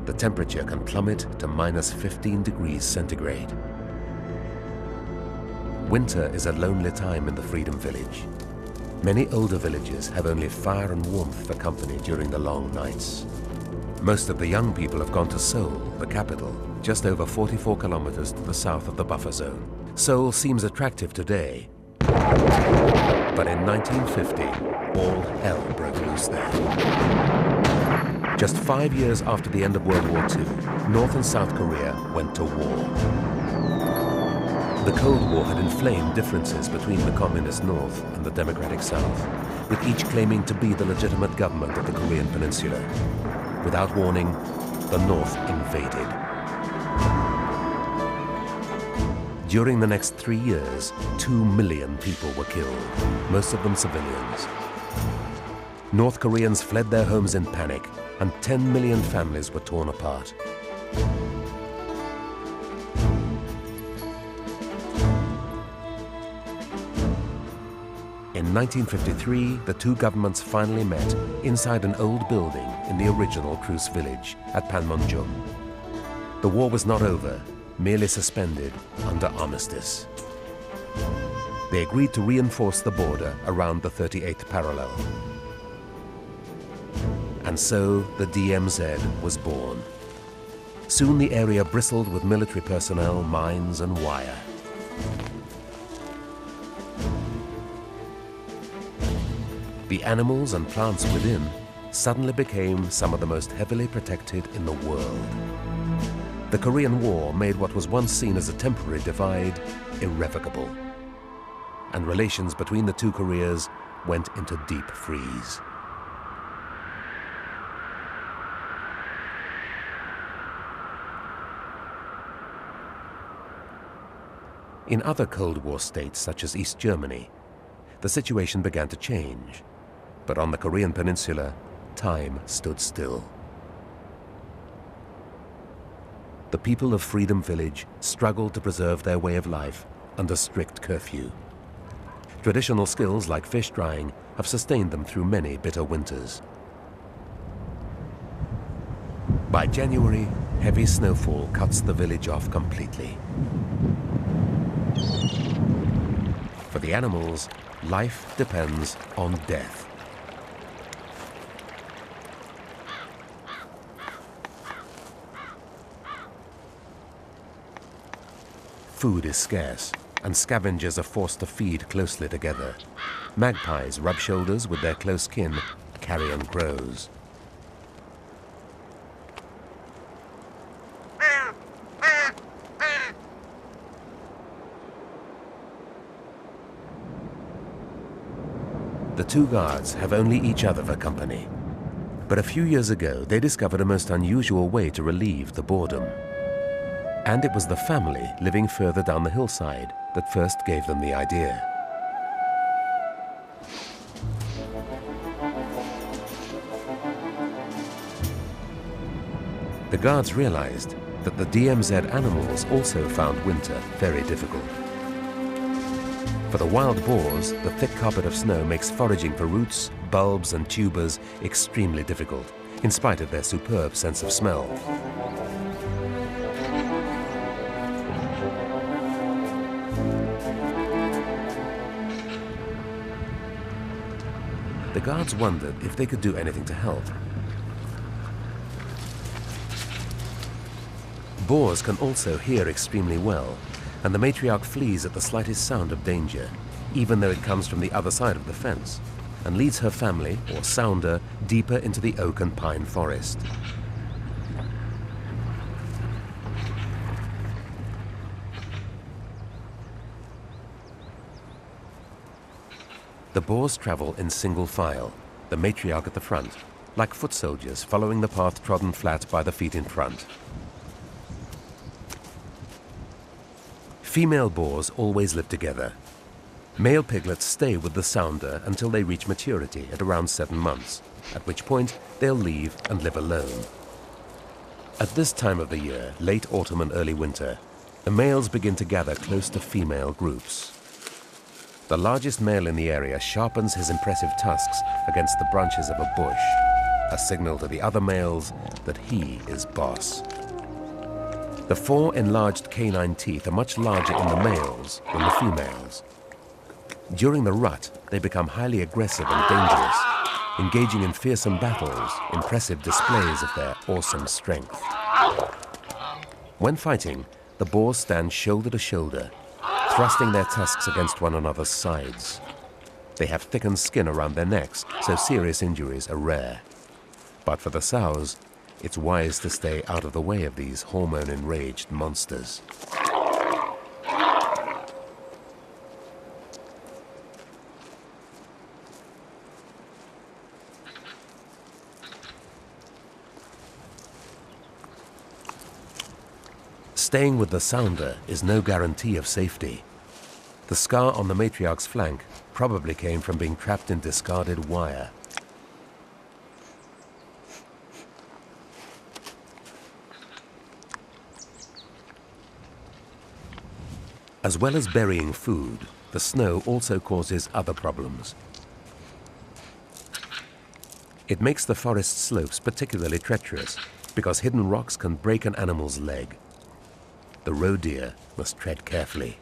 the temperature can plummet to minus 15 degrees centigrade. Winter is a lonely time in the Freedom Village. Many older villages have only fire and warmth for company during the long nights. Most of the young people have gone to Seoul, the capital, just over 44 kilometers to the south of the buffer zone. Seoul seems attractive today, but in 1950, all hell broke loose there. Just 5 years after the end of World War II, North and South Korea went to war. The Cold War had inflamed differences between the Communist North and the Democratic South, with each claiming to be the legitimate government of the Korean Peninsula. Without warning, the North invaded. During the next 3 years, 2 million people were killed, most of them civilians. North Koreans fled their homes in panic, and 10 million families were torn apart. In 1953, the two governments finally met inside an old building in the original Truce village at Panmunjom. The war was not over, merely suspended under armistice. They agreed to reinforce the border around the 38th parallel. And so the DMZ was born. Soon the area bristled with military personnel, mines, and wire. The animals and plants within suddenly became some of the most heavily protected in the world. The Korean War made what was once seen as a temporary divide irrevocable, and relations between the two Koreas went into deep freeze. In other Cold War states, such as East Germany, the situation began to change. But on the Korean Peninsula, time stood still. The people of Freedom Village struggled to preserve their way of life under strict curfew. Traditional skills like fish drying have sustained them through many bitter winters. By January, heavy snowfall cuts the village off completely. For the animals, life depends on death. Food is scarce, and scavengers are forced to feed closely together. Magpies rub shoulders with their close kin, carrion crows. The two guards have only each other for company. But a few years ago, they discovered a most unusual way to relieve the boredom. And it was the family living further down the hillside that first gave them the idea. The guards realized that the DMZ animals also found winter very difficult. For the wild boars, the thick carpet of snow makes foraging for roots, bulbs, and tubers extremely difficult, in spite of their superb sense of smell. The guards wondered if they could do anything to help. Boars can also hear extremely well, and the matriarch flees at the slightest sound of danger, even though it comes from the other side of the fence, and leads her family, or sounder, deeper into the oak and pine forest. The boars travel in single file, the matriarch at the front, like foot soldiers following the path trodden flat by the feet in front. Female boars always live together. Male piglets stay with the sounder until they reach maturity at around 7 months, at which point they'll leave and live alone. At this time of the year, late autumn and early winter, the males begin to gather close to female groups. The largest male in the area sharpens his impressive tusks against the branches of a bush. a signal to the other males that he is boss. The 4 enlarged canine teeth are much larger in the males than the females. During the rut, they become highly aggressive and dangerous, engaging in fearsome battles, impressive displays of their awesome strength. When fighting, the boars stand shoulder to shoulder, thrusting their tusks against one another's sides. They have thickened skin around their necks, so serious injuries are rare. But for the sows, it's wise to stay out of the way of these hormone-enraged monsters. Staying with the sounder is no guarantee of safety. The scar on the matriarch's flank probably came from being trapped in discarded wire. As well as burying food, the snow also causes other problems. It makes the forest slopes particularly treacherous because hidden rocks can break an animal's leg. The roe deer must tread carefully.